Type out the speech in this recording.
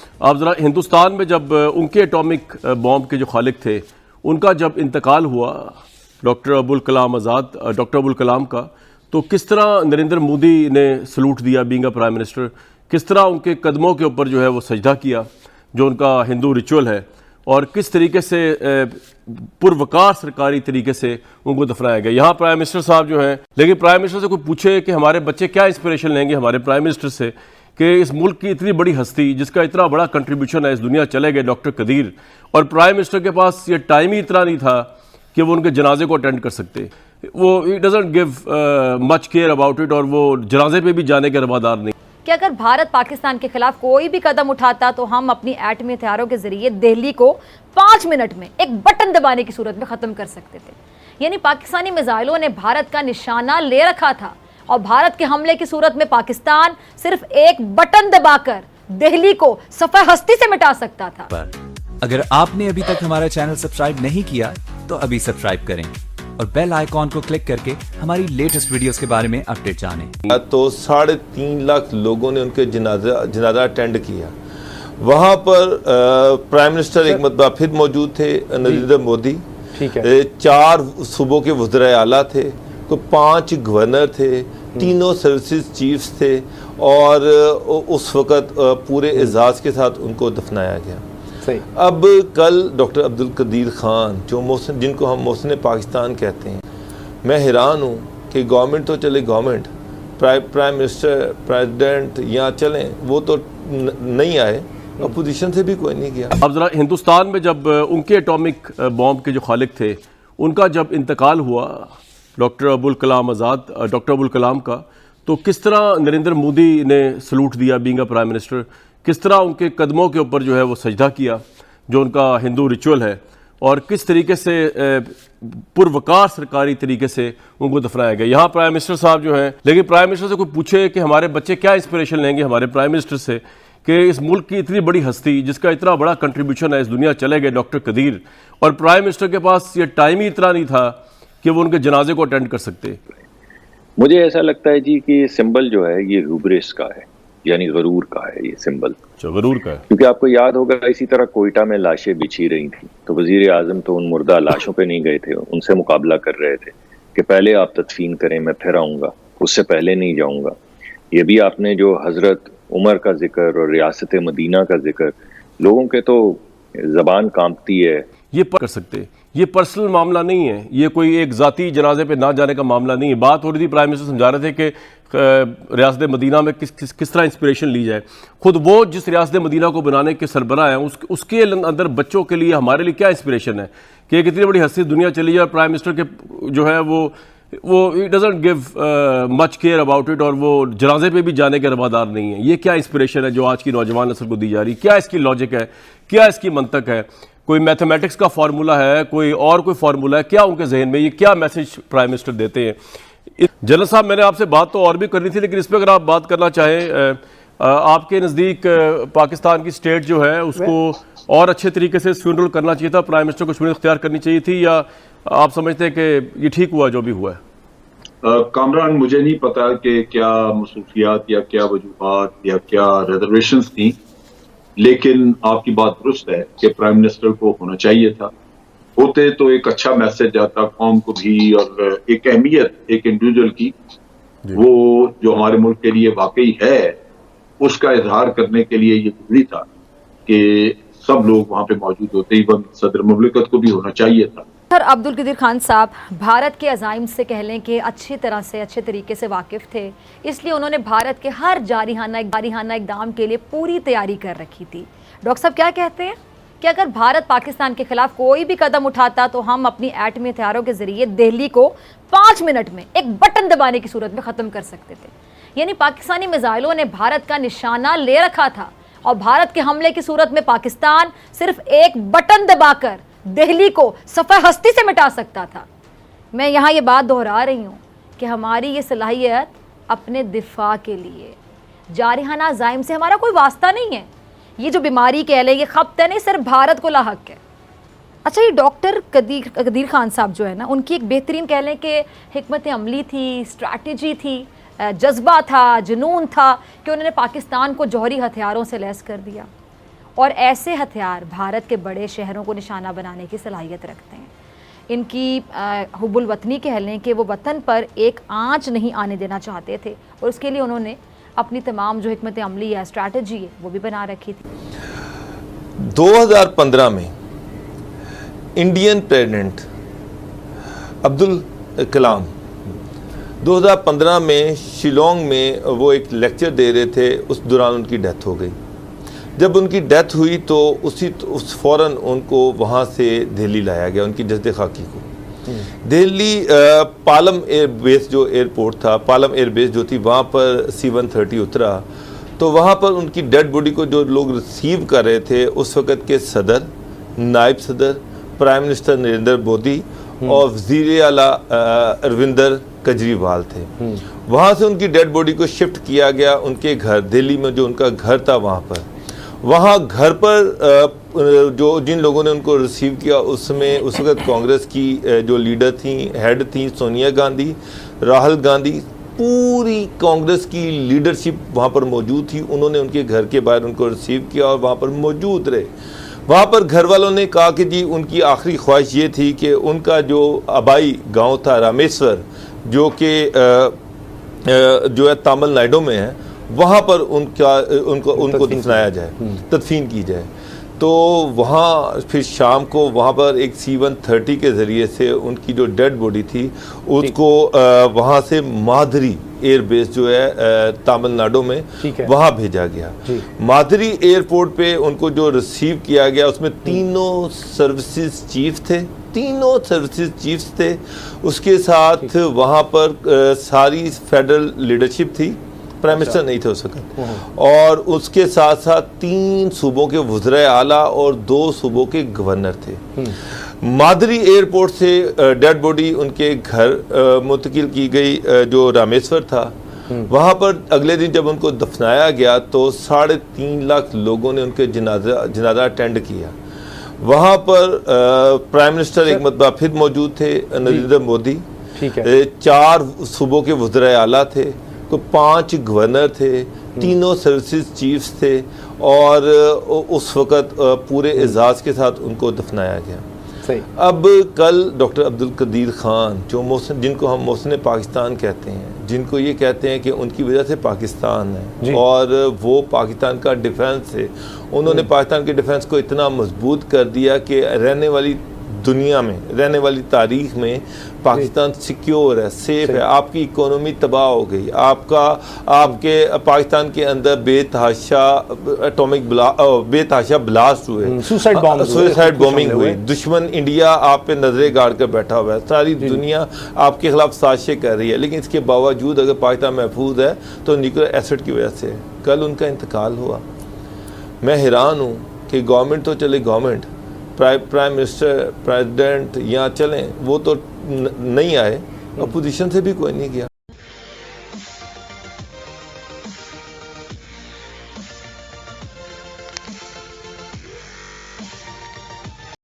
آپ ذرا ہندوستان میں جب ان کے ایٹامک بام کے جو خالق تھے ان کا جب انتقال ہوا ڈاکٹر ابوالکلام آزاد ڈاکٹر ابوالکلام کا، تو کس طرح نریندر مودی نے سلوٹ دیا بینگ اے پرائم منسٹر، کس طرح ان کے قدموں کے اوپر جو ہے وہ سجدہ کیا جو ان کا ہندو ریچول ہے، اور کس طریقے سے پروقار سرکاری طریقے سے ان کو دفنایا گیا۔ یہاں پرائم منسٹر صاحب جو ہیں، لیکن پرائم منسٹر سے کوئی پوچھے کہ ہمارے بچے کیا انسپریشن لیں گے ہمارے پرائم منسٹر سے کہ اس ملک کی اتنی بڑی ہستی جس کا اتنا بڑا کنٹریبیوشن ہے اس دنیا چلے گئے ڈاکٹر قدیر، اور پرائم منسٹر کے پاس یہ ٹائم ہی اتنا نہیں تھا کہ وہ ان کے جنازے کو اٹینڈ کر سکتے۔ وہ he doesn't give much care about it، اور وہ جنازے پہ بھی جانے کے روادار نہیں۔ کہ اگر بھارت پاکستان کے خلاف کوئی بھی قدم اٹھاتا تو ہم اپنی ایٹمی ہتھیاروں کے ذریعے دہلی کو 5 منٹ میں ایک بٹن دبانے کی صورت میں ختم کر سکتے تھے۔ یعنی پاکستانی میزائلوں نے بھارت کا نشانہ لے رکھا تھا، اور بھارت کے حملے کی صورت میں پاکستان صرف ایک بٹن دبا کر دہلی کو صفحہ ہستی سے مٹا سکتا تھا۔ اگر آپ نے ابھی تک ہمارا چینل سبسکرائب نہیں کیا تو ابھی سبسکرائب کریں اور بیل آئیکن کو کلک کر کے ہماری لیٹسٹ ویڈیوز کے بارے میں اپڈیٹ جانیں۔ تو 3.5 لاکھ لوگوں نے ان کے جنازہ اٹینڈ کیا۔ وہاں پر پرائم منسٹر ایک مرتبہ پھر موجود تھے نریندر مودی، 4 صوبوں کے وزرائے اعلیٰ تھے، 5 گورنر تھے، تینوں سروسز چیفز تھے، اور اس وقت پورے اعزاز کے ساتھ ان کو دفنایا گیا۔ اب کل ڈاکٹر عبدالقدیر خان جو جن کو ہم محسن پاکستان کہتے ہیں، میں حیران ہوں کہ گورنمنٹ تو چلے گورنمنٹ، پرائم منسٹر پریزیڈنٹ یہاں چلیں، وہ تو نہیں آئے، اپوزیشن سے بھی کوئی نہیں گیا۔ اب ذرا ہندوستان میں جب ان کے ایٹامک بام کے جو خالق تھے ان کا جب انتقال ہوا ڈاکٹر ابوالکلام آزاد ڈاکٹر ابوالکلام کا، تو کس طرح نریندر مودی نے سلوٹ دیا بینگ اے پرائم منسٹر، کس طرح ان کے قدموں کے اوپر جو ہے وہ سجدہ کیا جو ان کا ہندو ریچول ہے، اور کس طریقے سے پروقار سرکاری طریقے سے ان کو دفنایا گیا۔ یہاں پرائم منسٹر صاحب جو ہیں، لیکن پرائم منسٹر سے کوئی پوچھے کہ ہمارے بچے کیا انسپریشن لیں گے ہمارے پرائم منسٹر سے کہ اس ملک کی اتنی بڑی ہستی جس کا اتنا بڑا کنٹریبیوشن ہے اس دنیا چلے گئے ڈاکٹر قدیر، اور پرائم منسٹر کے پاس یہ ٹائم ہی اتنا نہیں تھا کہ وہ ان کے جنازے کو اٹینڈ کر سکتے۔ مجھے ایسا لگتا ہے جی کہ یہ سمبل جو ہے یہ ہیوبرس کا ہے، یعنی غرور کا ہے یہ سمبل۔ غرور کا ہے، کیونکہ آپ کو یاد ہوگا اسی طرح کوئٹہ میں لاشیں بچھی رہی تھیں تو وزیر اعظم تو ان مردہ لاشوں پہ نہیں گئے تھے، ان سے مقابلہ کر رہے تھے کہ پہلے آپ تدفین کریں میں پھر آؤں گا، اس سے پہلے نہیں جاؤں گا۔ یہ بھی آپ نے جو حضرت عمر کا ذکر اور ریاست مدینہ کا ذکر، لوگوں کے تو زبان کانپتی ہے۔ یہ کر سکتے، یہ پرسنل معاملہ نہیں ہے، یہ کوئی ایک ذاتی جنازے پہ نہ جانے کا معاملہ نہیں ہے۔ بات ہو رہی تھی، پرائم منسٹر سمجھا رہے تھے کہ ریاست مدینہ میں کس طرح انسپریشن لی جائے۔ خود وہ جس ریاست مدینہ کو بنانے کے سربراہ ہیں، اس کے اندر بچوں کے لیے ہمارے لیے کیا انسپریشن ہے کہ ایک اتنی بڑی ہستی دنیا چلی جائے، اور پرائم منسٹر کے جو ہے وہ he doesn't give much care about it، اور وہ جنازے پہ بھی جانے کے روادار نہیں ہیں۔ یہ کیا انسپریشن ہے جو آج کی نوجوان نسل کو دی جا رہی؟ کیا اس کی لاجک ہے، کیا اس کی منطق ہے؟ کوئی میتھمیٹکس کا فارمولہ ہے، کوئی فارمولہ ہے؟ کیا ان کے ذہن میں یہ کیا میسج پرائم منسٹر دیتے ہیں؟ جنرل صاحب، میں نے آپ سے بات تو اور بھی کرنی تھی، لیکن اس پہ اگر آپ بات کرنا چاہیں، آپ کے نزدیک پاکستان کی سٹیٹ جو ہے اس کو اور اچھے طریقے سے فیونرل کرنا چاہیے تھا، پرائم منسٹر کو شمولیت اختیار کرنی چاہیے تھی، یا آپ سمجھتے ہیں کہ یہ ٹھیک ہوا جو بھی ہوا ہے؟ کامران، مجھے نہیں پتا کہ کیا مصروفیات یا کیا وجوہات یا کیا ریزرویشنز تھیں، لیکن آپ کی بات درست ہے کہ پرائم منسٹر کو ہونا چاہیے تھا۔ ہوتے تو ایک اچھا میسج آتا قوم کو بھی، اور ایک اہمیت ایک انڈیویجول کی وہ جو ہمارے ملک کے لیے واقعی ہے اس کا اظہار کرنے کے لیے یہ ضروری تھا کہ سب لوگ وہاں پہ موجود ہوتے، ایون صدر مملکت کو بھی ہونا چاہیے تھا۔ سر عبدالقدیر خان صاحب بھارت کے عزائم سے کہہ لیں کہ اچھی طرح سے اچھے طریقے سے واقف تھے، اس لیے انہوں نے بھارت کے ہر جارحانہ اقدام کے لیے پوری تیاری کر رکھی تھی۔ ڈاکٹر صاحب کیا کہتے ہیں کہ اگر بھارت پاکستان کے خلاف کوئی بھی قدم اٹھاتا تو ہم اپنی ایٹمی ہتھیاروں کے ذریعے دہلی کو 5 منٹ میں ایک بٹن دبانے کی صورت میں ختم کر سکتے تھے۔ یعنی پاکستانی میزائلوں نے بھارت کا نشانہ لے رکھا تھا، اور بھارت کے حملے کی صورت میں پاکستان صرف ایک بٹن دبا کر دہلی کو صفحہ ہستی سے مٹا سکتا تھا۔ میں یہاں یہ بات دہرا رہی ہوں کہ ہماری یہ صلاحیت اپنے دفاع کے لیے، جارحانہ عزائم سے ہمارا کوئی واسطہ نہیں ہے۔ یہ جو بیماری کہہ لیں، یہ خبط نہیں صرف بھارت کو لاحق ہے۔ اچھا، یہ ڈاکٹر قدیر خان صاحب جو ہے نا، ان کی ایک بہترین کہہ لیں کہ حکمت عملی تھی، اسٹریٹجی تھی، جذبہ تھا، جنون تھا کہ انہوں نے پاکستان کو جوہری ہتھیاروں سے لیس کر دیا۔ اور ایسے ہتھیار بھارت کے بڑے شہروں کو نشانہ بنانے کی صلاحیت رکھتے ہیں. ان کی حب الوطنی کہہ لیں کہ وہ وطن پر ایک آنچ نہیں آنے دینا چاہتے تھے, اور اس کے لیے انہوں نے اپنی تمام جو حکمت عملی ہے, اسٹریٹجی ہے, وہ بھی بنا رکھی تھی. 2015 میں انڈین پریزیڈنٹ عبدالکلام 2015 میں شیلانگ میں وہ ایک لیکچر دے رہے تھے, اس دوران ان کی ڈیتھ ہو گئی. جب ان کی ڈیتھ ہوئی تو اس فوراً ان کو وہاں سے دہلی لایا گیا, ان کی جسد خاکی کو. دہلی پالم ایئر بیس جو ایئرپورٹ تھا, پالم ایئر بیس جو تھی, وہاں پر C-130 اترا. تو وہاں پر ان کی ڈیڈ باڈی کو جو لوگ ریسیو کر رہے تھے اس وقت کے صدر, نائب صدر, پرائم منسٹر نریندر مودی اور وزیر اعلیٰ اروندر کیجریوال تھے. وہاں سے ان کی ڈیڈ باڈی کو شفٹ کیا گیا ان کے گھر, دہلی میں جو ان کا گھر تھا وہاں پر. وہاں گھر پر جو جن لوگوں نے ان کو ریسیو کیا اس میں اس وقت کانگریس کی جو لیڈر تھیں, ہیڈ تھیں, سونیا گاندھی, راہل گاندھی, پوری کانگریس کی لیڈرشپ وہاں پر موجود تھی. انہوں نے ان کے گھر کے باہر ان کو ریسیو کیا اور وہاں پر موجود رہے. وہاں پر گھر والوں نے کہا کہ جی ان کی آخری خواہش یہ تھی کہ ان کا جو آبائی گاؤں تھا رامیشور, جو کہ جو ہے تامل ناڈو میں ہے, وہاں پر ان کو دفنایا جائے, تدفین کی جائے. تو وہاں پھر شام کو وہاں پر ایک C-130 کے ذریعے سے ان کی جو ڈیڈ باڈی تھی اس کو وہاں سے مادری ایئر بیس جو ہے تامل ناڈو میں, وہاں بھیجا گیا. مادری ایئرپورٹ پہ ان کو جو ریسیو کیا گیا اس میں تینوں سروسز چیف تھے. اس کے ساتھ وہاں پر ساری فیڈرل لیڈرشپ تھی, پرائم منسٹر نہیں تھے اس وقت, اور اس کے ساتھ ساتھ 3 صوبوں کے وزرائے اعلیٰ اور 2 صوبوں کے گورنر تھے. مادری ایئرپورٹ سے ڈیڈ باڈی ان کے گھر منتقل کی گئی جو رامیشور تھا. وہاں پر اگلے دن جب ان کو دفنایا گیا تو 3.5 لاکھ لوگوں نے ان کے جنازہ اٹینڈ کیا. وہاں پر پرائم منسٹر ایک مرتبہ پھر موجود تھے, نریندر مودی, 4 صوبوں کے وزرائے اعلیٰ تھے, 5 گورنر تھے, تینوں سروسز چیفز تھے, اور اس وقت پورے اعزاز کے ساتھ ان کو دفنایا گیا. اب کل ڈاکٹر عبدالقدیر خان جو جن کو ہم محسن پاکستان کہتے ہیں, جن کو یہ کہتے ہیں کہ ان کی وجہ سے پاکستان ہے اور وہ پاکستان کا ڈیفنس ہے, انہوں نے پاکستان کے ڈیفنس کو اتنا مضبوط کر دیا کہ رہنے والی دنیا میں, رہنے والی تاریخ میں پاکستان سیکیور ہے, سیف ہے. آپ کی اکانومی تباہ ہو گئی, آپ کے پاکستان کے اندر بے تحاشا بلاسٹ ہوئے, سوئسائڈ بومنگ ہوئی, دشمن انڈیا آپ پہ نظریں گاڑ کر بیٹھا ہوا ہے, ساری دنیا آپ کے خلاف سازشیں کر رہی ہے. لیکن اس کے باوجود اگر پاکستان محفوظ ہے تو نیوکلیئر ایسڈ کی وجہ سے. کل ان کا انتقال ہوا. میں حیران ہوں کہ گورنمنٹ تو چلے, گورنمنٹ پرائم منسٹر, پریزیڈنٹ یہاں چلیں, وہ تو نہیں آئے, اپوزیشن سے بھی کوئی نہیں گیا.